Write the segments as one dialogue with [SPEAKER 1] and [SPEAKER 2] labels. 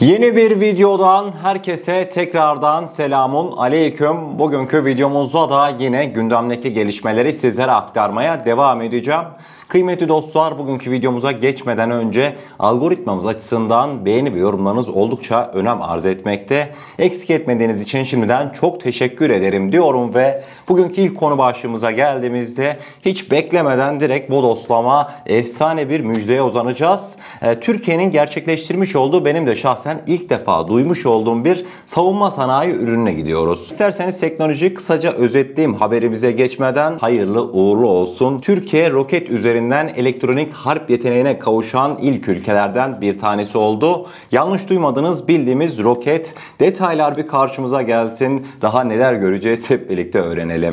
[SPEAKER 1] Yeni bir videodan herkese tekrardan selamun aleyküm. Bugünkü videomuzda da yine gündemdeki gelişmeleri sizlere aktarmaya devam edeceğim. Kıymetli dostlar, bugünkü videomuza geçmeden önce algoritmamız açısından beğeni ve yorumlarınız oldukça önem arz etmekte. Eksik etmediğiniz için şimdiden çok teşekkür ederim diyorum ve bugünkü ilk konu başlığımıza geldiğimizde hiç beklemeden direkt bodoslama efsane bir müjdeye uzanacağız. Türkiye'nin gerçekleştirmiş olduğu, benim de şahsen ilk defa duymuş olduğum bir savunma sanayi ürününe gidiyoruz. İsterseniz teknolojiyi kısaca özetleyeyim haberimize geçmeden. Hayırlı uğurlu olsun. Türkiye roket üzerinden elektronik harp yeteneğine kavuşan ilk ülkelerden bir tanesi oldu. Yanlış duymadınız, bildiğimiz roket. Detaylar bir karşımıza gelsin. Daha neler göreceğiz hep birlikte öğrenelim.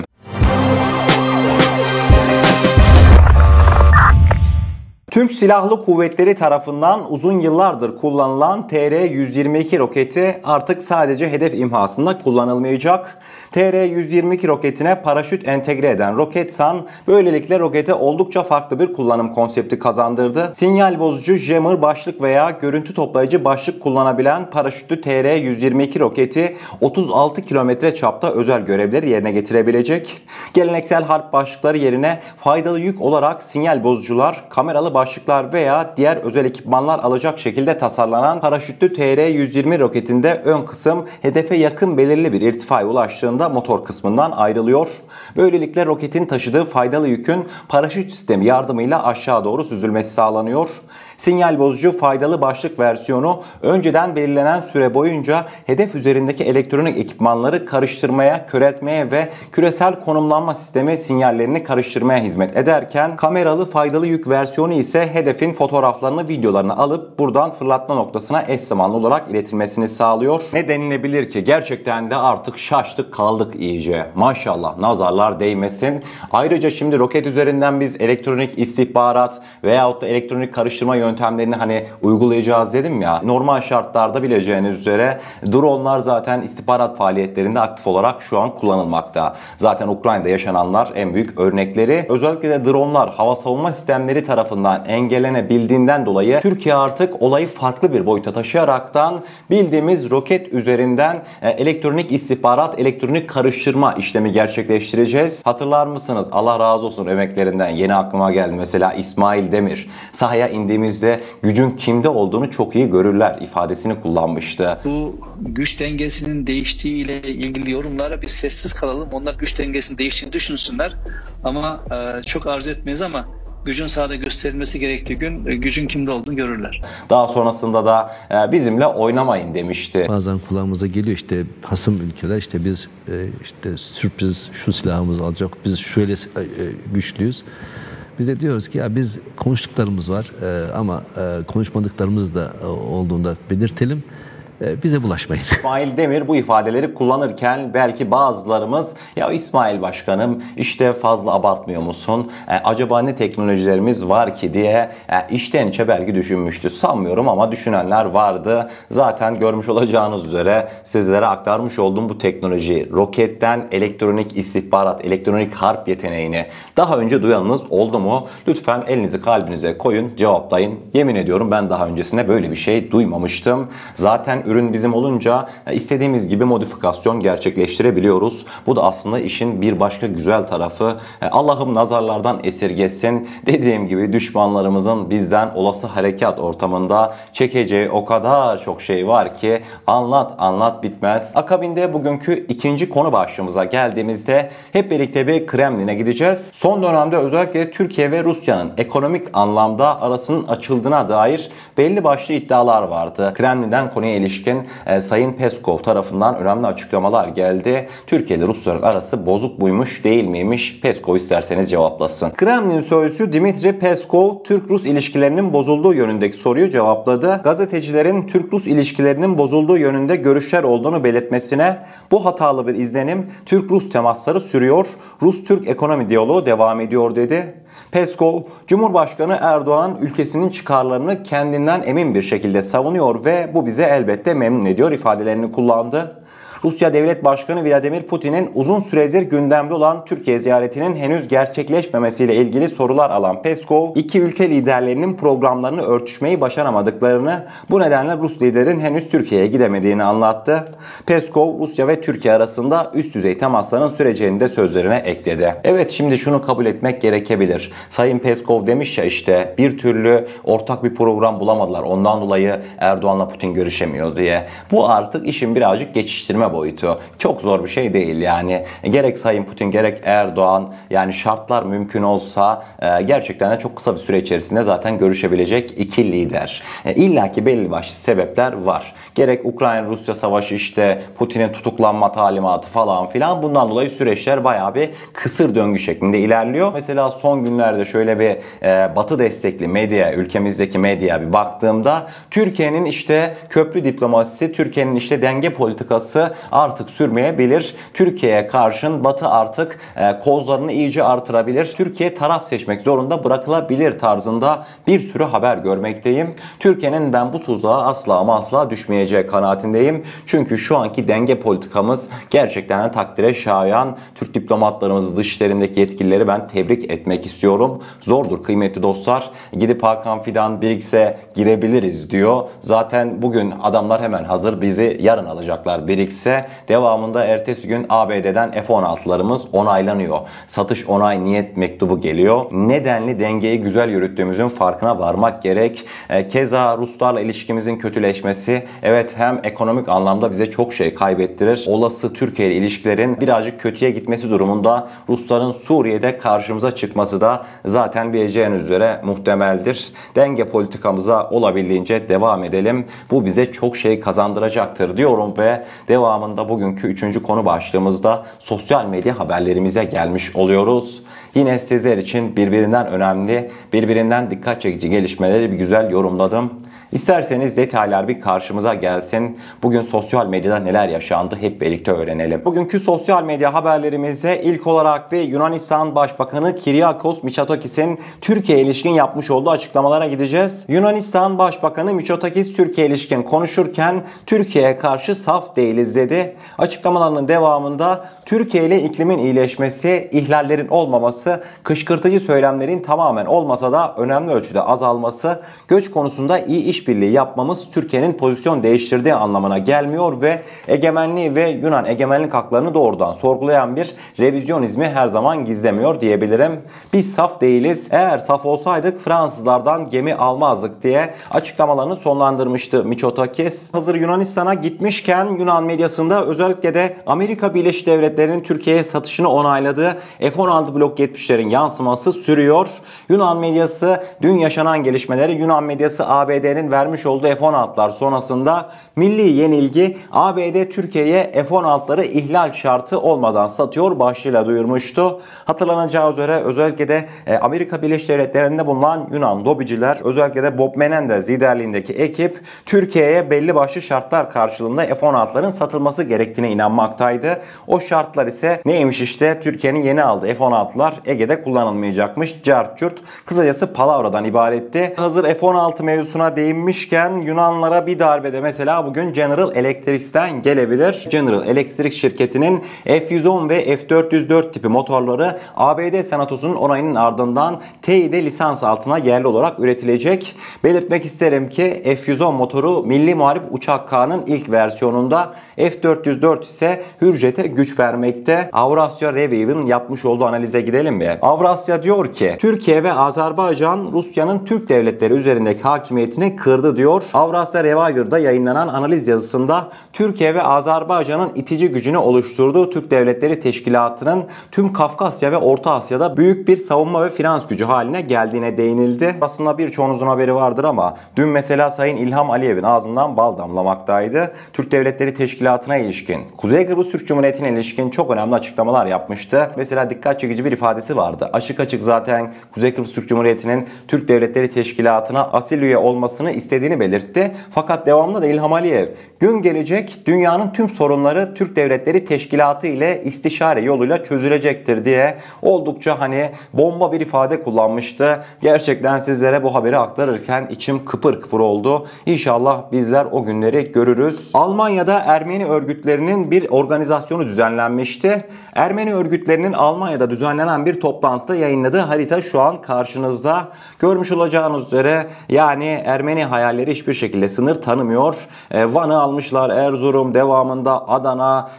[SPEAKER 1] Türk Silahlı Kuvvetleri tarafından uzun yıllardır kullanılan TR-122 roketi artık sadece hedef imhasında kullanılmayacak. TR-122 roketine paraşüt entegre eden Roketsan böylelikle rokete oldukça farklı bir kullanım konsepti kazandırdı. Sinyal bozucu jammer başlık veya görüntü toplayıcı başlık kullanabilen paraşütlü TR-122 roketi 36 kilometre çapta özel görevleri yerine getirebilecek. Geleneksel harp başlıkları yerine faydalı yük olarak sinyal bozucular, kameralı başlıklar veya diğer özel ekipmanlar alacak şekilde tasarlanan paraşütlü TR-120 roketinde ön kısım hedefe yakın belirli bir irtifaya ulaştığında motor kısmından ayrılıyor. Böylelikle roketin taşıdığı faydalı yükün paraşüt sistemi yardımıyla aşağı doğru süzülmesi sağlanıyor. Sinyal bozucu faydalı başlık versiyonu önceden belirlenen süre boyunca hedef üzerindeki elektronik ekipmanları karıştırmaya, köreltmeye ve küresel konumlanma sistemi sinyallerini karıştırmaya hizmet ederken kameralı faydalı yük versiyonu ise hedefin fotoğraflarını, videolarını alıp buradan fırlatma noktasına eş zamanlı olarak iletilmesini sağlıyor. Ne denilebilir ki, gerçekten de artık şaştık kaldık iyice. Maşallah, nazarlar değmesin. Ayrıca şimdi roket üzerinden biz elektronik istihbarat veyahut da elektronik karıştırma yöntemlerini uygulayacağız dedim ya. Normal şartlarda bileceğiniz üzere dronlar zaten istihbarat faaliyetlerinde aktif olarak şu an kullanılmakta. Zaten Ukrayna'da yaşananlar en büyük örnekleri. Özellikle de dronlar hava savunma sistemleri tarafından engellenebildiğinden dolayı Türkiye artık olayı farklı bir boyuta taşıyaraktan bildiğimiz roket üzerinden elektronik istihbarat, elektronik karıştırma işlemi gerçekleştireceğiz. Hatırlar mısınız? Allah razı olsun emeklerinden. Yeni aklıma geldi mesela İsmail Demir. Sahaya indiğimizde gücün kimde olduğunu çok iyi görürler ifadesini kullanmıştı.
[SPEAKER 2] Bu güç dengesinin değiştiği ile ilgili yorumlara biz sessiz kalalım. Onlar güç dengesinin değiştiğini düşünsünler. Ama çok arzu etmeyiz ama gücün sahada gösterilmesi gerektiği gün gücün kimde olduğunu görürler.
[SPEAKER 1] Daha sonrasında da bizimle oynamayın demişti.
[SPEAKER 3] Bazen kulağımıza geliyor işte hasım ülkeler, işte biz işte sürpriz şu silahımızı alacak, biz şöyle güçlüyüz. Biz de diyoruz ki ya biz konuştuklarımız var ama konuşmadıklarımız da olduğunda belirtelim. Bize bulaşmayın.
[SPEAKER 1] İsmail Demir bu ifadeleri kullanırken belki bazılarımız ya İsmail Başkanım işte fazla abartmıyor musun? Acaba ne teknolojilerimiz var ki diye içten içe belki düşünmüştü. Sanmıyorum ama düşünenler vardı. Zaten görmüş olacağınız üzere sizlere aktarmış olduğum bu teknoloji, roketten elektronik istihbarat, elektronik harp yeteneğini daha önce duyanınız oldu mu? Lütfen elinizi kalbinize koyun, cevaplayın. Yemin ediyorum ben daha öncesinde böyle bir şey duymamıştım. Zaten ürün bizim olunca istediğimiz gibi modifikasyon gerçekleştirebiliyoruz. Bu da aslında işin bir başka güzel tarafı. Allah'ım nazarlardan esirgesin. Dediğim gibi düşmanlarımızın bizden olası harekat ortamında çekeceği o kadar çok şey var ki anlat bitmez. Akabinde bugünkü ikinci konu başlığımıza geldiğimizde hep birlikte bir Kremlin'e gideceğiz. Son dönemde özellikle Türkiye ve Rusya'nın ekonomik anlamda arasının açıldığına dair belli başlı iddialar vardı. Kremlin'den konuya ilişkin Sayın Peskov tarafından önemli açıklamalar geldi. Türkiye ile Rusların arası bozuk muymuş değil miymiş? Peskov isterseniz cevaplasın. Kremlin sözcüsü Dmitri Peskov Türk-Rus ilişkilerinin bozulduğu yönündeki soruyu cevapladı. Gazetecilerin Türk-Rus ilişkilerinin bozulduğu yönünde görüşler olduğunu belirtmesine bu hatalı bir izlenim, Türk-Rus temasları sürüyor, Rus-Türk ekonomi diyaloğu devam ediyor dedi. Peskov, Cumhurbaşkanı Erdoğan ülkesinin çıkarlarını kendinden emin bir şekilde savunuyor ve bu bizi elbette memnun ediyor ifadelerini kullandı. Rusya Devlet Başkanı Vladimir Putin'in uzun süredir gündemde olan Türkiye ziyaretinin henüz gerçekleşmemesiyle ilgili sorular alan Peskov, iki ülke liderlerinin programlarını örtüşmeyi başaramadıklarını, bu nedenle Rus liderin henüz Türkiye'ye gidemediğini anlattı. Peskov, Rusya ve Türkiye arasında üst düzey temasların süreceğini de sözlerine ekledi. Evet, şimdi şunu kabul etmek gerekebilir. Sayın Peskov demiş ya, işte bir türlü ortak bir program bulamadılar. Ondan dolayı Erdoğan'la Putin görüşemiyor diye. Bu artık işin birazcık geçiştirme boyutu. Çok zor bir şey değil yani. Gerek Sayın Putin gerek Erdoğan, yani şartlar mümkün olsa gerçekten de çok kısa bir süre içerisinde zaten görüşebilecek iki lider. İlla ki belli başlı sebepler var. Gerek Ukrayna-Rusya savaşı, işte Putin'in tutuklanma talimatı falan filan, bundan dolayı süreçler bayağı bir kısır döngü şeklinde ilerliyor. Mesela son günlerde şöyle bir Batı destekli medya, ülkemizdeki medyaya bir baktığımda Türkiye'nin işte köprü diplomasisi, Türkiye'nin işte denge politikası artık sürmeyebilir. Türkiye'ye karşın Batı artık kozlarını iyice artırabilir. Türkiye taraf seçmek zorunda bırakılabilir tarzında bir sürü haber görmekteyim. Türkiye'nin ben bu tuzağa asla ama asla düşmeyeceği kanaatindeyim. Çünkü şu anki denge politikamız gerçekten de takdire şayan. Türk diplomatlarımız, dışişlerindeki yetkilileri ben tebrik etmek istiyorum. Zordur kıymetli dostlar. Gidip Hakan Fidan BRICS'e girebiliriz diyor. Zaten bugün adamlar hemen hazır, bizi yarın alacaklar BRICS'e. Devamında ertesi gün ABD'den F-16'larımız onaylanıyor. Satış onay niyet mektubu geliyor. Nedenli dengeyi güzel yürüttüğümüzün farkına varmak gerek. Keza Ruslarla ilişkimizin kötüleşmesi, evet, hem ekonomik anlamda bize çok şey kaybettirir. Olası Türkiye ile ilişkilerin birazcık kötüye gitmesi durumunda Rusların Suriye'de karşımıza çıkması da zaten bileceğiniz üzere muhtemeldir. Denge politikamıza olabildiğince devam edelim. Bu bize çok şey kazandıracaktır diyorum ve devamında bugünkü 3. konu başlığımızda sosyal medya haberlerimize gelmiş oluyoruz. Yine sizler için birbirinden önemli, birbirinden dikkat çekici gelişmeleri bir güzel yorumladım. İsterseniz detaylar bir karşımıza gelsin. Bugün sosyal medyada neler yaşandı hep birlikte öğrenelim. Bugünkü sosyal medya haberlerimize ilk olarak bir Yunanistan Başbakanı Kyriakos Mitsotakis'in Türkiye'ye ilişkin yapmış olduğu açıklamalara gideceğiz. Yunanistan Başbakanı Mitsotakis Türkiye'ye ilişkin konuşurken Türkiye'ye karşı saf değiliz dedi. Açıklamalarının devamında Türkiye ile iklimin iyileşmesi, ihlallerin olmaması, kışkırtıcı söylemlerin tamamen olmasa da önemli ölçüde azalması, göç konusunda iyi işbirliği yapmamız Türkiye'nin pozisyon değiştirdiği anlamına gelmiyor ve egemenliği ve Yunan egemenlik haklarını doğrudan sorgulayan bir revizyonizmi her zaman gizlemiyor diyebilirim. Biz saf değiliz. Eğer saf olsaydık Fransızlardan gemi almazdık diye açıklamalarını sonlandırmıştı Mitsotakis. Hazır Yunanistan'a gitmişken Yunan medyasında özellikle de Amerika Birleşik Devletleri'nin Türkiye'ye satışını onayladığı F-16 Blok 70'lerin yansıması sürüyor. Yunan medyası dün yaşanan gelişmeleri, Yunan medyası ABD'nin vermiş olduğu F-16'lar sonrasında milli yenilgi, ABD Türkiye'ye F-16'ları ihlal şartı olmadan satıyor başlığıyla duyurmuştu. Hatırlanacağı üzere özellikle de Amerika Birleşik Devletleri'nde bulunan Yunan lobiciler, özellikle de Bob Menendez liderliğindeki ekip Türkiye'ye belli başlı şartlar karşılığında F-16'ların satılması gerektiğine inanmaktaydı. O şartlar ise neymiş işte? Türkiye'nin yeni aldığı F-16'lar Ege'de kullanılmayacakmış. Cart curt. Kısacası palavradan ibaretti. Hazır F-16 mevzusuna değinmişken Yunanlara bir darbede mesela bugün General Electric'ten gelebilir. General Electric şirketinin F-110 ve F-404 tipi motorları ABD Senatosu'nun onayının ardından TEİ'de lisans altına yerli olarak üretilecek. Belirtmek isterim ki F-110 motoru Milli Muharip Uçak Kağı'nın ilk versiyonunda, F-404 ise Hürjet'e güç vermekte. Avrasya Review'in yapmış olduğu analize gidelim mi? Avrasya diyor ki Türkiye ve Azerbaycan Rusya'nın Türk devletleri üzerindeki hakimiyetini kırdı diyor. Avrasya Review'da yayınlanan analiz yazısında Türkiye ve Azerbaycan'ın itici gücünü oluşturduğu Türk Devletleri Teşkilatı'nın tüm Kafkasya ve Orta Asya'da büyük bir savunma ve finans gücü haline geldiğine değinildi. Aslında birçoğunuzun haberi vardır ama dün mesela Sayın İlham Aliyev'in ağzından bal damlamaktaydı. Türk Devletleri Teşkilatı'na ilişkin, Kuzey Kıbrıs Türk Cumhuriyeti'ne ilişkin çok önemli açıklamalar yapmıştı. Mesela dikkat çekici bir ifadesi vardı. Açık açık zaten Kuzey Kıbrıs Türk Cumhuriyeti'nin Türk Devletleri Teşkilatı'na asil üye olmasını istediğini belirtti. Fakat devamında da İlham Aliyev, gün gelecek dünyanın tüm sorunları Türk Devletleri Teşkilatı ile istişare yoluyla çözülecektir diye oldukça bomba bir ifade kullanmıştı. Gerçekten sizlere bu haberi aktarırken içim kıpır kıpır oldu. İnşallah bizler o günleri görürüz. Almanya'da Ermeni örgütlerinin bir organizasyonu düzenlenmişti. Ermeni örgütlerinin Almanya'da düzenlenen bir toplantıda yayınladığı harita şu an karşınızda. Görmüş olacağınız üzere Ermeni hayalleri hiçbir şekilde sınır tanımıyor. Van'ı almışlar, Erzurum, devamında Adana,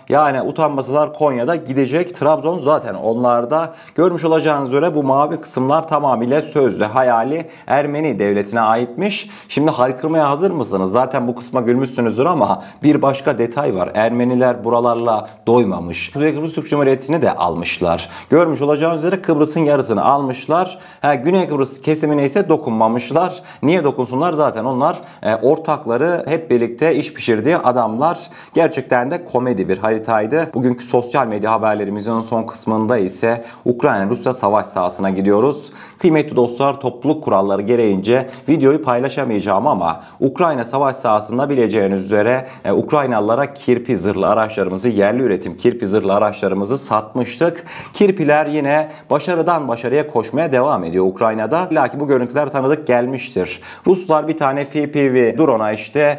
[SPEAKER 1] utanmasalar Konya'da gidecek. Trabzon zaten onlarda. Görmüş olacağınız üzere bu mavi kısımlar tamamıyla sözde hayali Ermeni devletine aitmiş. Şimdi haykırmaya hazır mısınız? Zaten bu kısma gülmüşsünüzdür ama bir başka detay var. Ermeniler buralarla doymamış. Kuzey Kıbrıs Türk Cumhuriyeti'ni de almışlar. Görmüş olacağınız üzere Kıbrıs'ın yarısını almışlar. Güney Kıbrıs kesimine ise dokunmamışlar. Niye dokunsunlar? Zaten onlar ortakları, hep birlikte iş pişirdiği adamlar. Gerçekten de komedi bir haritaydı. Bugünkü sosyal medya haberlerimizin son kısmında ise Ukrayna-Rusya savaş sahasına gidiyoruz. Kıymetli dostlar, topluluk kuralları gereğince videoyu paylaşamayacağım ama Ukrayna savaş sahasında bileceğiniz üzere Ukraynalılara kirpi zırhlı araçlarımızı, yerli üretim kirpi zırhlı araçlarımızı satmıştık. Kirpiler yine başarıdan başarıya koşmaya devam ediyor Ukrayna'da. Lakin bu görüntüler tanıdık gelmiştir. Ruslar bir tane FPV drone'a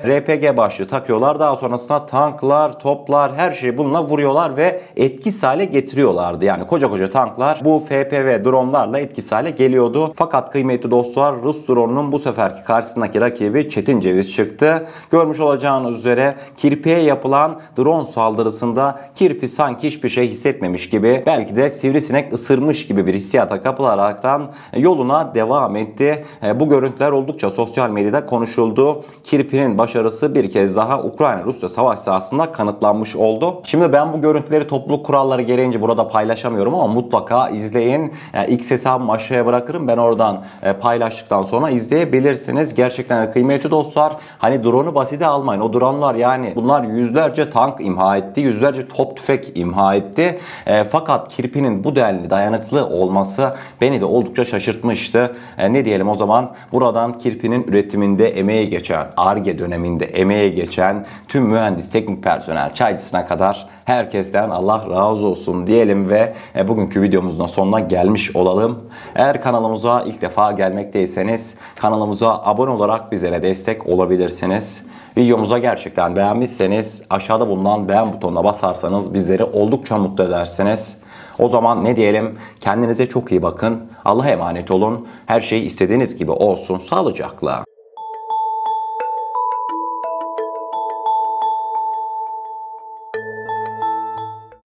[SPEAKER 1] RPG başlığı takıyorlar. Daha sonrasında tanklar, toplar, her şeyi bununla vuruyorlar ve etkisiz hale getiriyorlardı. Yani koca koca tanklar bu FPV drone'larla etkisiz hale geliyordu. Fakat kıymetli dostlar, Rus drone'unun bu seferki karşısındaki rakibi Çetin Ceviz çıktı. Görmüş olacağınız üzere kirpiye yapılan drone saldırısında kirpi sanki hiçbir şey hissetmemiş gibi, belki de sivrisinek ısırmış gibi bir hissiyata kapılaraktan yoluna devam etti. Bu görüntüler oldukça sosyal medyada konuşuldu. Kirpinin başarısı bir kez daha Ukrayna-Rusya savaş sahasında kanıtlanmış oldu. Şimdi ben bu görüntüleri topluluk kuralları gereğince burada paylaşamıyorum ama mutlaka izleyin. X hesabımı aşağıya bırakırım. Ben oradan paylaştıktan sonra izleyebilirsiniz. Gerçekten kıymetli dostlar, drone'u basite almayın. O drone'lar bunlar yüzlerce tank imha etti. Yüzlerce top tüfek imha etti. Fakat kirpinin bu denli dayanıklı olması beni de oldukça şaşırtmıştı. Ne diyelim o zaman, buradan kirpinin üretiminde emeği geçen, Ar-Ge döneminde emeği geçen tüm mühendis, teknik personel, çaycısına kadar herkesten Allah razı olsun diyelim ve bugünkü videomuzun sonuna gelmiş olalım. Eğer kanalımıza ilk defa gelmekteyseniz kanalımıza abone olarak bizlere destek olabilirsiniz. Videomuza gerçekten beğenmişseniz aşağıda bulunan beğen butonuna basarsanız bizleri oldukça mutlu edersiniz. O zaman ne diyelim, kendinize çok iyi bakın. Allah'a emanet olun. Her şey istediğiniz gibi olsun. Sağlıcakla.